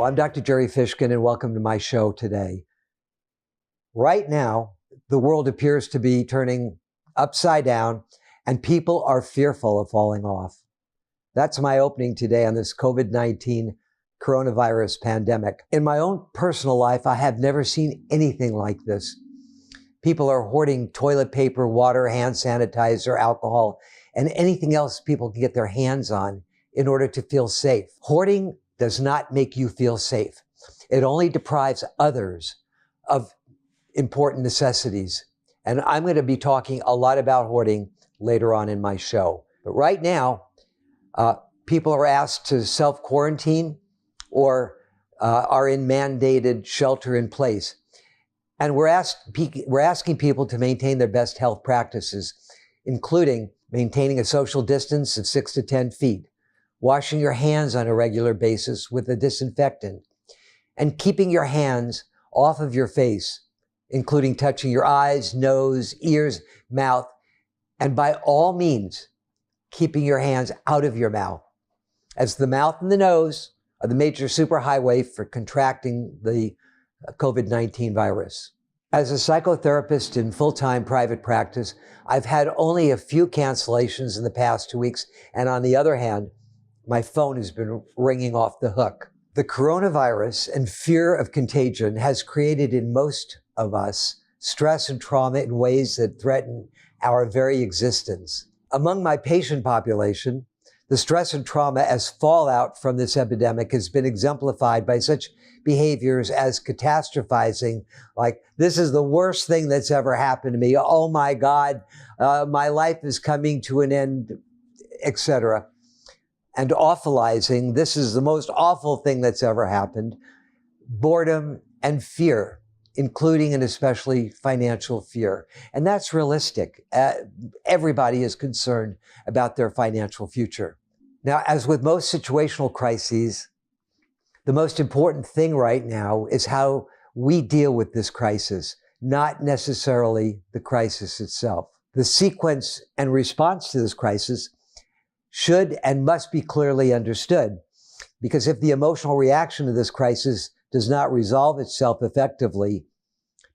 Hello, I'm Dr. Gerald Fishkin, and welcome to my show today. Right now, the world appears to be turning upside down, and people are fearful of falling off. That's my opening today on this COVID-19 coronavirus pandemic. In my own personal life, I have never seen anything like this. People are hoarding toilet paper, water, hand sanitizer, alcohol, and anything else people can get their hands on in order to feel safe. Hoarding does not make you feel safe. It only deprives others of important necessities. And I'm going to be talking a lot about hoarding later on in my show. But right now, people are asked to self-quarantine or are in mandated shelter in place. And we're asking people to maintain their best health practices, including maintaining a social distance of 6 to 10 feet, washing your hands on a regular basis with a disinfectant, and keeping your hands off of your face, including touching your eyes, nose, ears, mouth, and by all means, keeping your hands out of your mouth, as the mouth and the nose are the major superhighway for contracting the COVID-19 virus. As a psychotherapist in full-time private practice, I've had only a few cancellations in the past 2 weeks, and on the other hand, my phone has been ringing off the hook. The coronavirus and fear of contagion has created in most of us stress and trauma in ways that threaten our very existence. Among my patient population, the stress and trauma as fallout from this epidemic has been exemplified by such behaviors as catastrophizing, like, this is the worst thing that's ever happened to me, oh my God, my life is coming to an end, etc. And awfulizing, this is the most awful thing that's ever happened. Boredom and fear, including and especially financial fear. And that's realistic. Everybody is concerned about their financial future. Now, as with most situational crises, the most important thing right now is how we deal with this crisis, not necessarily the crisis itself. The sequence and response to this crisis should and must be clearly understood, because if the emotional reaction to this crisis does not resolve itself effectively,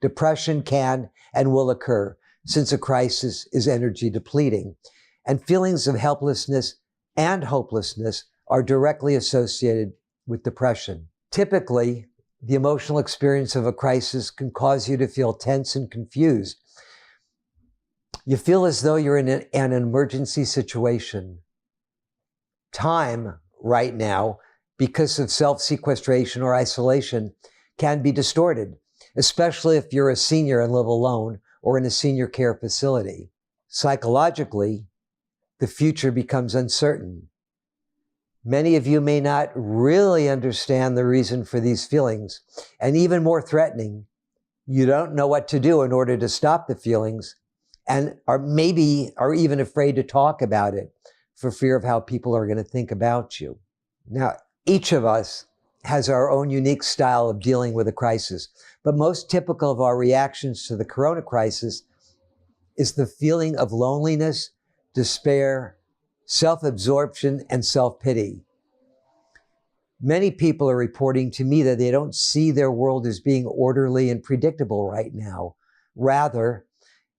depression can and will occur, since a crisis is energy depleting, and feelings of helplessness and hopelessness are directly associated with depression. Typically, the emotional experience of a crisis can cause you to feel tense and confused. You feel as though you're in an emergency situation. Time right now, because of self-sequestration or isolation, can be distorted, especially if you're a senior and live alone or in a senior care facility. Psychologically, the future becomes uncertain. Many of you may not really understand the reason for these feelings, and even more threatening, you don't know what to do in order to stop the feelings, and are even afraid to talk about it for fear of how people are going to think about you. Now, each of us has our own unique style of dealing with a crisis, but most typical of our reactions to the corona crisis is the feeling of loneliness, despair, self-absorption, and self-pity. Many people are reporting to me that they don't see their world as being orderly and predictable right now. Rather,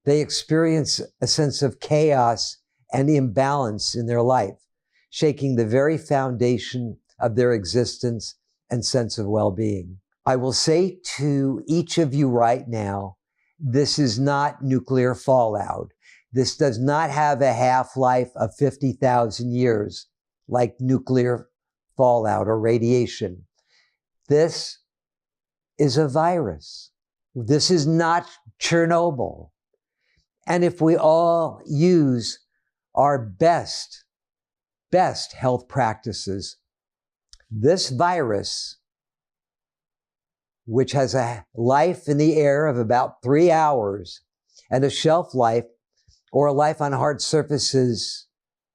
they experience a sense of chaos and imbalance in their life, shaking the very foundation of their existence and sense of well-being. I will say to each of you right now, this is not nuclear fallout. This does not have a half-life of 50,000 years like nuclear fallout or radiation. This is a virus. This is not Chernobyl. And if we all use our best health practices, this virus, which has a life in the air of about 3 hours and a shelf life or a life on hard surfaces,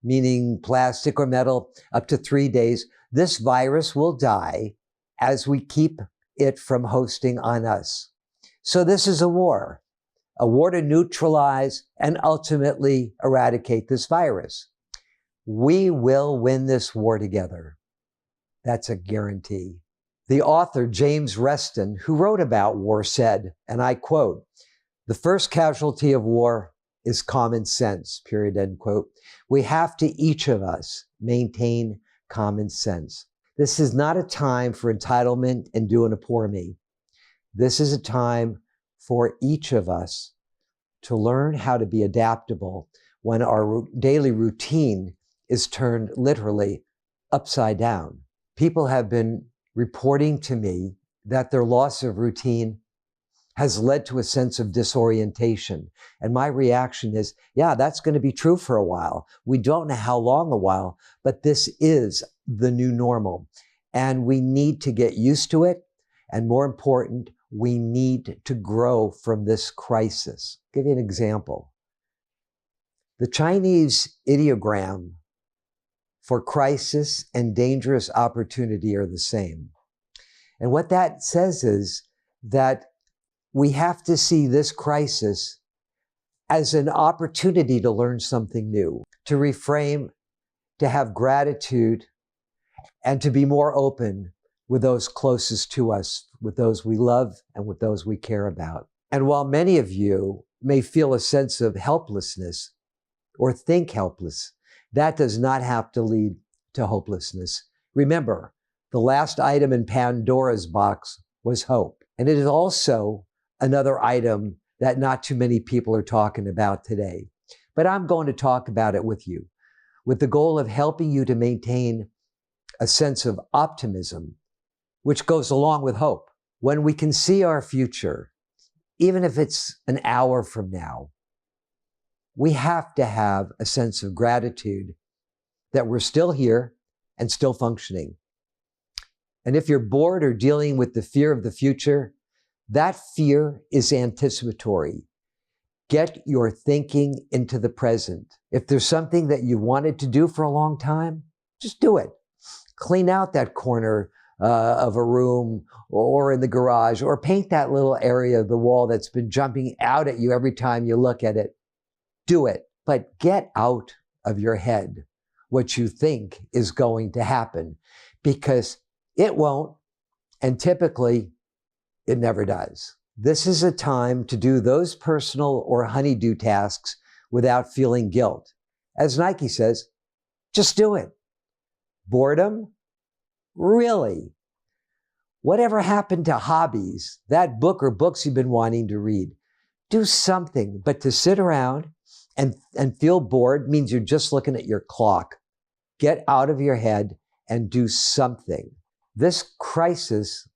meaning plastic or metal, up to 3 days, this virus will die as we keep it from hosting on us. So this is a war to neutralize and ultimately eradicate this virus. We will win this war together. That's a guarantee. The author, James Reston, who wrote about war, said, and I quote, "The first casualty of war is common sense," period, end quote. We have to, each of us, maintain common sense. This is not a time for entitlement and doing a poor me. This is a time for each of us to learn how to be adaptable when our daily routine is turned literally upside down. People have been reporting to me that their loss of routine has led to a sense of disorientation. And my reaction is, yeah, that's going to be true for a while. We don't know how long a while, but this is the new normal. And we need to get used to it. And more important, we need to grow from this crisis. I'll give you an example. The Chinese ideogram for crisis and dangerous opportunity are the same. And what that says is that we have to see this crisis as an opportunity to learn something new, to reframe, to have gratitude, and to be more open with those closest to us, with those we love and with those we care about. And while many of you may feel a sense of helplessness or think helpless, that does not have to lead to hopelessness. Remember, the last item in Pandora's box was hope. And it is also another item that not too many people are talking about today. But I'm going to talk about it with you, with the goal of helping you to maintain a sense of optimism, which goes along with hope. When we can see our future, even if it's an hour from now, we have to have a sense of gratitude that we're still here and still functioning. And if you're bored or dealing with the fear of the future, that fear is anticipatory. Get your thinking into the present. If there's something that you wanted to do for a long time, just do it. Clean out that corner of a room or in the garage, or paint that little area of the wall that's been jumping out at you every time you look at it. Do it, but get out of your head what you think is going to happen, because it won't, and typically it never does. This is a time to do those personal or honeydew tasks without feeling guilt. As Nike says, just do it. Boredom? Really? Whatever happened to hobbies, that book or books you've been wanting to read? Do something, but to sit around and feel bored means you're just looking at your clock. Get out of your head and do something. This crisis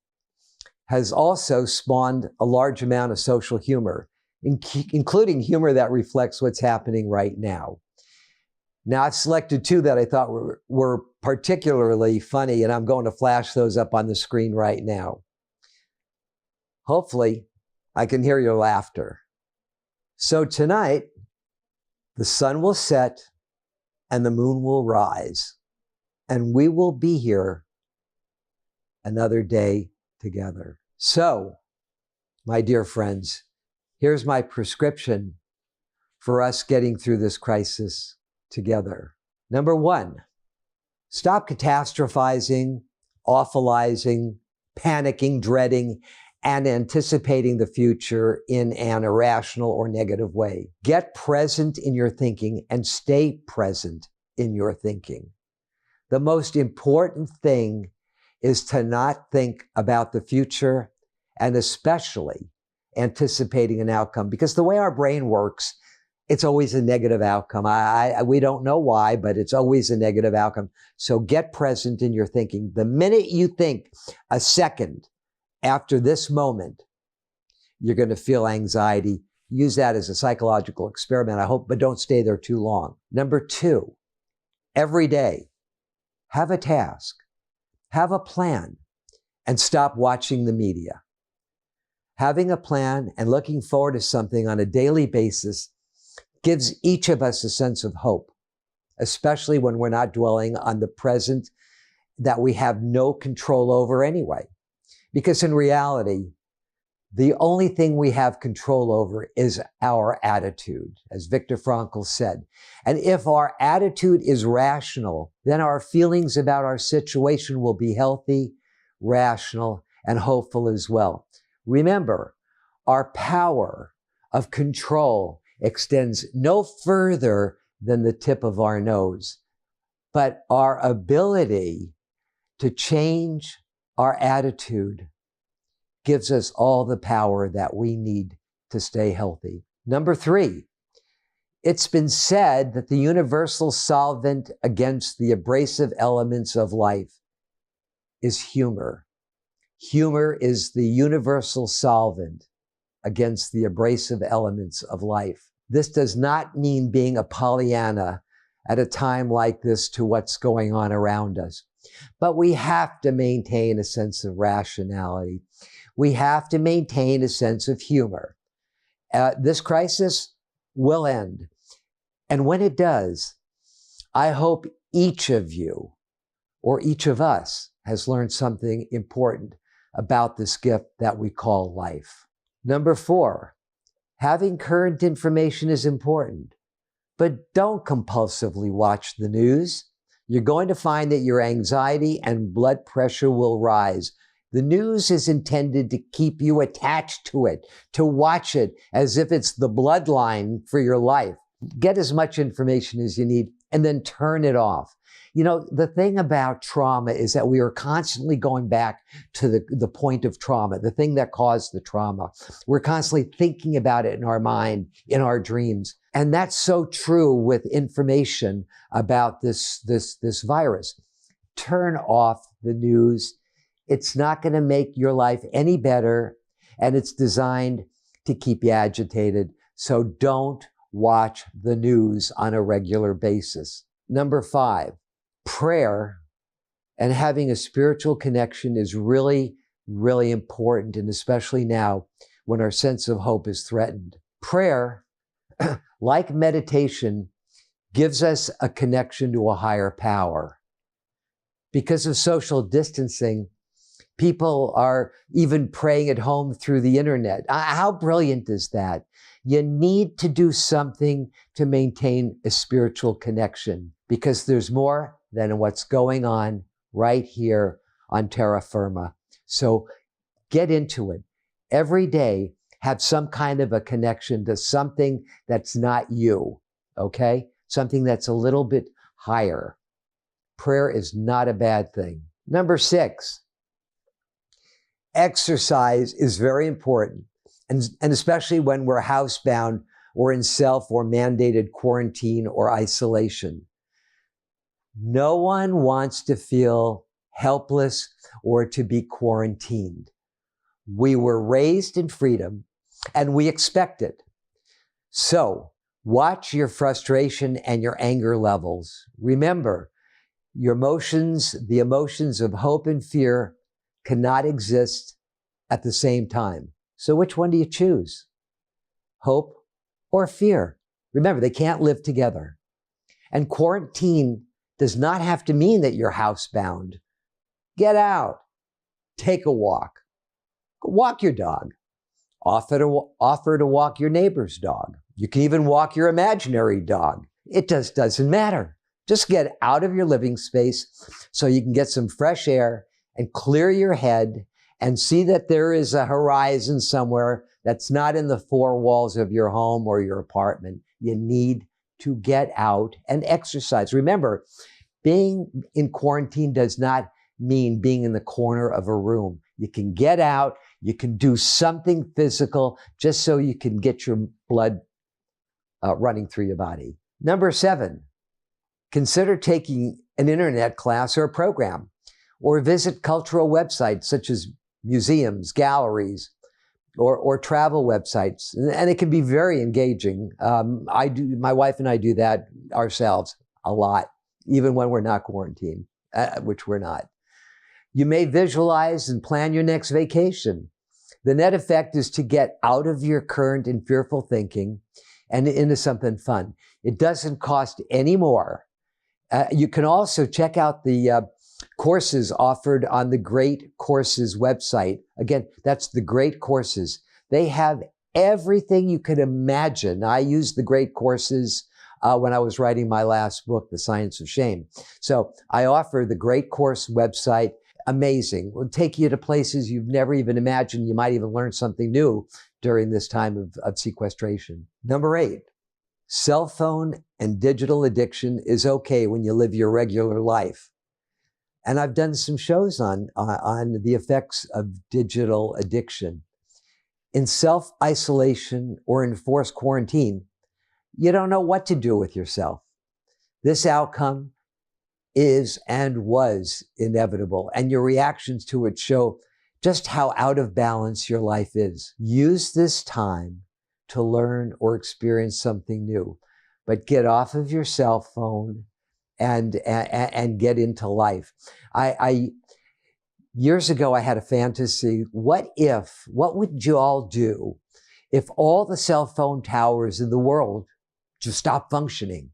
has also spawned a large amount of social humor, including humor that reflects what's happening right now. Now, I've selected two that I thought were particularly funny, and I'm going to flash those up on the screen right now. Hopefully, I can hear your laughter. So tonight, the sun will set and the moon will rise, and we will be here another day together. So, my dear friends, here's my prescription for us getting through this crisis together. Number one, stop catastrophizing, awfulizing, panicking, dreading, and anticipating the future in an irrational or negative way. Get present in your thinking and stay present in your thinking. The most important thing is to not think about the future, and especially anticipating an outcome, because the way our brain works, it's always a negative outcome. We don't know why, but it's always a negative outcome. So get present in your thinking. The minute you think a second after this moment, you're going to feel anxiety. Use that as a psychological experiment, I hope, but don't stay there too long. Number two, every day, have a task, have a plan, and stop watching the media. Having a plan and looking forward to something on a daily basis gives each of us a sense of hope, especially when we're not dwelling on the present that we have no control over anyway. Because in reality, the only thing we have control over is our attitude, as Viktor Frankl said. And if our attitude is rational, then our feelings about our situation will be healthy, rational, and hopeful as well. Remember, our power of control extends no further than the tip of our nose, but our ability to change our attitude gives us all the power that we need to stay healthy. Number 3, it's been said that the universal solvent against the abrasive elements of life is humor. Humor is the universal solvent against the abrasive elements of life. This does not mean being a Pollyanna at a time like this to what's going on around us. But we have to maintain a sense of rationality. We have to maintain a sense of humor. This crisis will end. And when it does, I hope each of you or each of us has learned something important about this gift that we call life. Number 4, having current information is important, but don't compulsively watch the news. You're going to find that your anxiety and blood pressure will rise. The news is intended to keep you attached to it, to watch it as if it's the bloodline for your life. Get as much information as you need and then turn it off. You know, the thing about trauma is that we are constantly going back to the point of trauma, the thing that caused the trauma. We're constantly thinking about it in our mind, in our dreams. And that's so true with information about this virus. Turn off the news. It's not going to make your life any better, and it's designed to keep you agitated. So don't watch the news on a regular basis. Number 5, prayer and having a spiritual connection is really, really important, and especially now when our sense of hope is threatened. Prayer, like meditation, gives us a connection to a higher power. Because of social distancing, people are even praying at home through the internet. How brilliant is that? You need to do something to maintain a spiritual connection, because there's more than what's going on right here on terra firma. So get into it. Every day, have some kind of a connection to something that's not you, okay? Something that's a little bit higher. Prayer is not a bad thing. Number 6, exercise is very important, and especially when we're housebound or in self or mandated quarantine or isolation. No one wants to feel helpless or to be quarantined. We were raised in freedom and we expect it. So watch your frustration and your anger levels. Remember, your emotions, the emotions of hope and fear, cannot exist at the same time. So which one do you choose? Hope or fear? Remember, they can't live together. And quarantine does not have to mean that you're housebound. Get out. Take a walk. Walk your dog. Offer to walk your neighbor's dog. You can even walk your imaginary dog. It just doesn't matter. Just get out of your living space so you can get some fresh air and clear your head and see that there is a horizon somewhere that's not in the 4 walls of your home or your apartment. You need to get out and exercise. Remember, being in quarantine does not mean being in the corner of a room. You can get out, you can do something physical just so you can get your blood running through your body. Number 7, consider taking an internet class or a program, or visit cultural websites such as museums, galleries, or travel websites. And it can be very engaging. My wife and I do that ourselves a lot, even when we're not quarantined, which we're not. You may visualize and plan your next vacation. The net effect is to get out of your current and fearful thinking and into something fun. It doesn't cost any more. You can also check out the courses offered on the Great Courses website. Again, that's the Great Courses. They have everything you could imagine. I used the Great Courses when I was writing my last book, The Science of Shame. So I offer the Great Course website. amazing. Will take you to places you've never even imagined. You might even learn something new during this time of sequestration. Number 8, cell phone and digital addiction is okay when you live your regular life. And I've done some shows on the effects of digital addiction. In self-isolation or enforced quarantine, you don't know what to do with yourself. This outcome is and was inevitable, and your reactions to it show just how out of balance your life is. Use this time to learn or experience something new, but get off of your cell phone and get into life. Years ago, I had a fantasy. What would you all do if all the cell phone towers in the world just stopped functioning?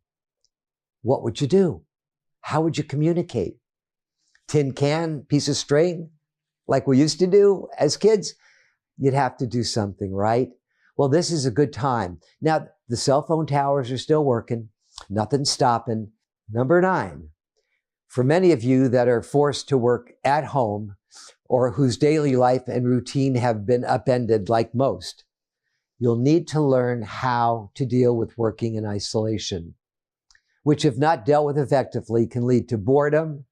What would you do? How would you communicate? Tin can, piece of string, like we used to do as kids? You'd have to do something, right? Well, this is a good time. Now, the cell phone towers are still working. Nothing's stopping. Number 9, for many of you that are forced to work at home or whose daily life and routine have been upended like most, you'll need to learn how to deal with working in isolation, which, if not dealt with effectively, can lead to boredom,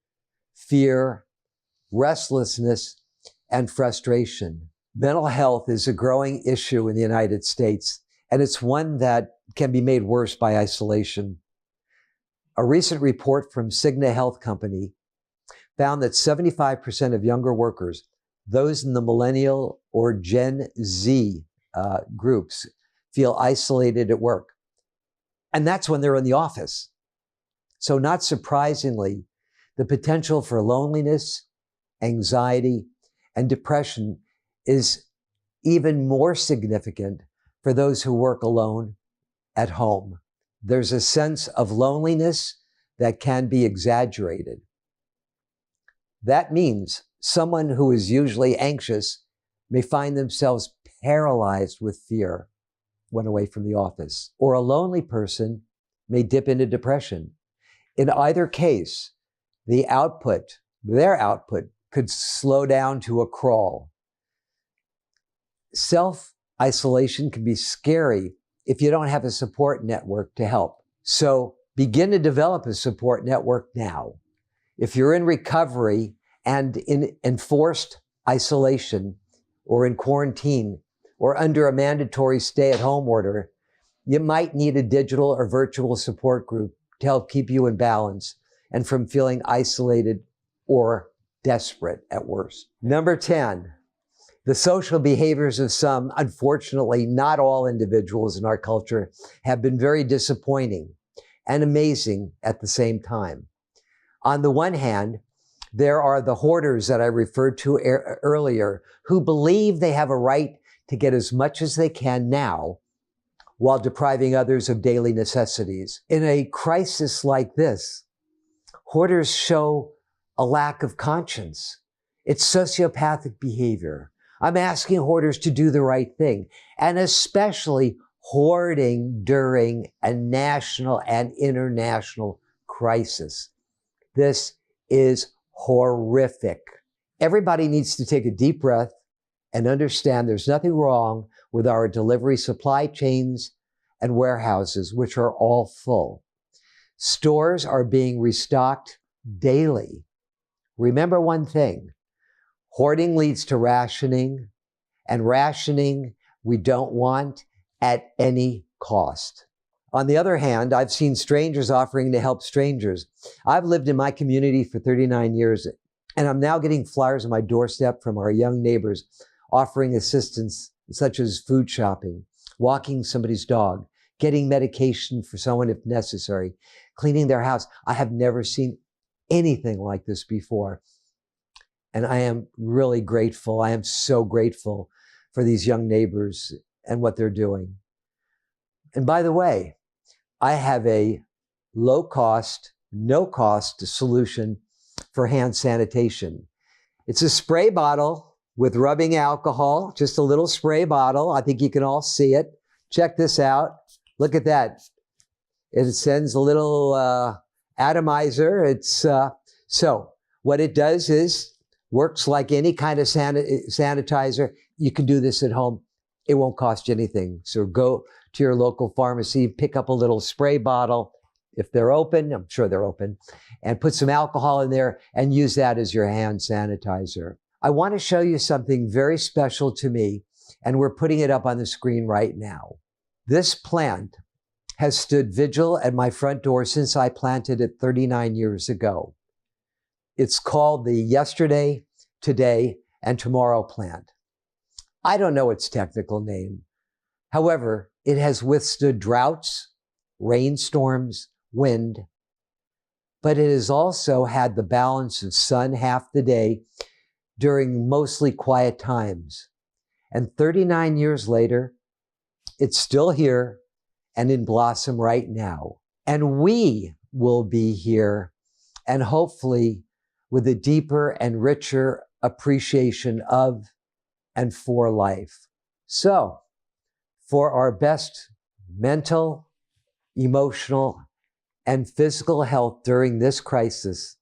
fear, restlessness, and frustration. Mental health is a growing issue in the United States, and it's one that can be made worse by isolation. A recent report from Cigna Health Company found that 75% of younger workers, those in the millennial or Gen Z groups, feel isolated at work. And that's when they're in the office. So not surprisingly, the potential for loneliness, anxiety, and depression is even more significant for those who work alone at home. There's a sense of loneliness that can be exaggerated. That means someone who is usually anxious may find themselves paralyzed with fear when away from the office, or a lonely person may dip into depression. In either case, their output could slow down to a crawl. Self-isolation can be scary if you don't have a support network to help. So begin to develop a support network now. If you're in recovery and in enforced isolation or in quarantine or under a mandatory stay-at-home order, you might need a digital or virtual support group to help keep you in balance and from feeling isolated or desperate at worst. Number 10, the social behaviors of some, unfortunately not all individuals in our culture, have been very disappointing and amazing at the same time. On the one hand, there are the hoarders that I referred to earlier who believe they have a right to get as much as they can now while depriving others of daily necessities. In a crisis like this, hoarders show a lack of conscience. It's sociopathic behavior. I'm asking hoarders to do the right thing, and especially hoarding during a national and international crisis. This is horrific. Everybody needs to take a deep breath and understand there's nothing wrong with our delivery supply chains and warehouses, which are all full. Stores are being restocked daily. Remember one thing, hoarding leads to rationing, and rationing we don't want at any cost. On the other hand, I've seen strangers offering to help strangers. I've lived in my community for 39 years, and I'm now getting flyers on my doorstep from our young neighbors offering assistance such as food shopping, walking somebody's dog, getting medication for someone if necessary, cleaning their house. I have never seen anything like this before. And I am really grateful. I am so grateful for these young neighbors and what they're doing. And by the way, I have a low-cost, no-cost solution for hand sanitation. It's a spray bottle with rubbing alcohol, just a little spray bottle. I think you can all see it. Check this out. Look at that. It sends a little atomizer. So what it does is, Works like any kind of sanitizer. You can do this at home. It won't cost you anything. So go to your local pharmacy, pick up a little spray bottle. If they're open, I'm sure they're open, and put some alcohol in there and use that as your hand sanitizer. I want to show you something very special to me, and we're putting it up on the screen right now. This plant has stood vigil at my front door since I planted it 39 years ago. It's called the yesterday, today, and tomorrow plant. I don't know its technical name. However, it has withstood droughts, rainstorms, wind, but it has also had the balance of sun half the day during mostly quiet times. And 39 years later, it's still here and in blossom right now. And we will be here, and hopefully with a deeper and richer appreciation of and for life. So, for our best mental, emotional, and physical health during this crisis,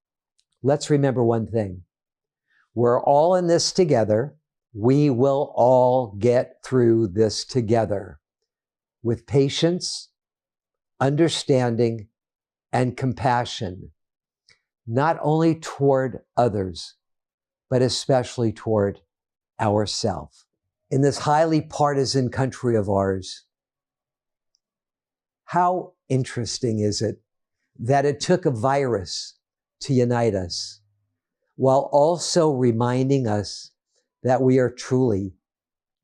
let's remember one thing. We're all in this together. We will all get through this together with patience, understanding, and compassion, not only toward others, but especially toward ourselves. In this highly partisan country of ours, how interesting is it that it took a virus to unite us, while also reminding us that we are truly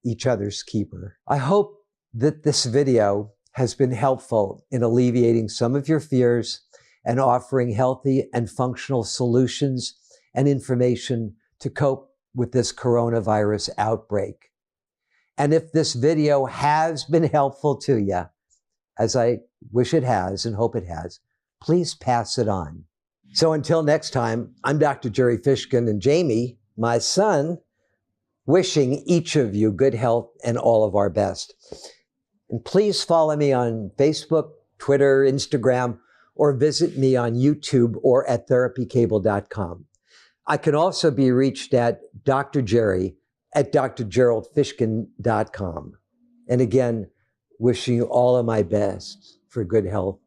each other's keeper. I hope that this video has been helpful in alleviating some of your fears and offering healthy and functional solutions and information to cope with this coronavirus outbreak. And if this video has been helpful to you, as I wish it has and hope it has, please pass it on. So until next time, I'm Dr. Gerald Fishkin, and Jamie, my son, wishing each of you good health and all of our best. And please follow me on Facebook, Twitter, Instagram, or visit me on YouTube or at therapycable.com. I can also be reached at Dr. Jerry at drgeraldfishkin.com. And again, wishing you all of my best for good health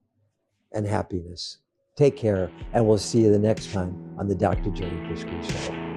and happiness. Take care, and we'll see you the next time on the Dr. Gerald Fishkin Show.